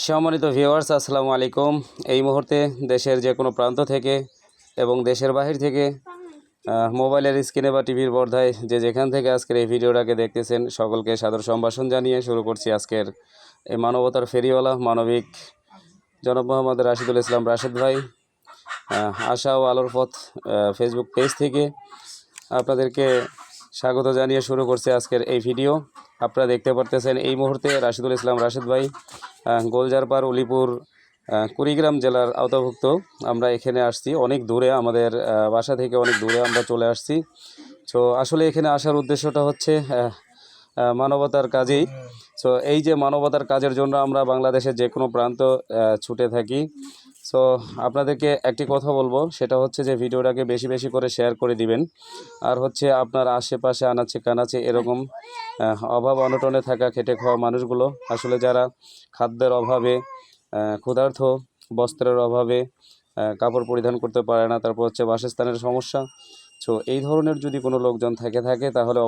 সম্মানিত ভিউয়ার্স, আসসালামু আলাইকুম। এই মুহূর্তে দেশের যে কোনো প্রান্ত থেকে এবং দেশের বাহির থেকে মোবাইলের স্ক্রিনে বা টিভির পর্দায় যে যেখান থেকে আজকের এই ভিডিওটাকে দেখতেছেন, সকলকে সাদর সম্ভাষণ জানিয়ে শুরু করছি আজকের এই মানবতার ফেরিওয়ালা মানবিক জনাব মোহাম্মদ রাশিদুল ইসলাম রাশেদ ভাই, আশা ও আলোর পথ ফেসবুক পেজ থেকে আপনাদেরকে স্বাগত জানিয়ে শুরু করছি আজকের এই ভিডিও। আপনারা দেখতে পারতেছেন এই মুহূর্তে রাশিদুল ইসলাম রাশেদ ভাই গোলজারপার উলিপুর কুড়িগ্রাম জেলার আওতাভুক্ত। আমরা এখানে আসছি অনেক দূরে, আমাদের বাসা থেকে অনেক দূরে আমরা চলে আসছি। তো আসলে এখানে আসার উদ্দেশ্যটা হচ্ছে মানবতার কাজেই। সো এই যে মানবতার কাজের জন্য আমরা বাংলাদেশের যে কোনো প্রান্ত ছুটে থাকি। সো আপনাদেরকে একটি কথা বলবো, সেটা হচ্ছে যে ভিডিওটাকে বেশি বেশি করে শেয়ার করে দিবেন। আর হচ্ছে আপনার আশেপাশে আনাচে কানাচে এরকম অভাব অনটনে থাকা খেটে খাওয়া মানুষগুলো, আসলে যারা খাদ্যের অভাবে ক্ষুধার্ত, বস্ত্রের অভাবে কাপড় পরিধান করতে পারে না, তারপর হচ্ছে বাসস্থানের সমস্যা। সো এই ধরনের যদি কোনো লোকজন থাকে তাহলে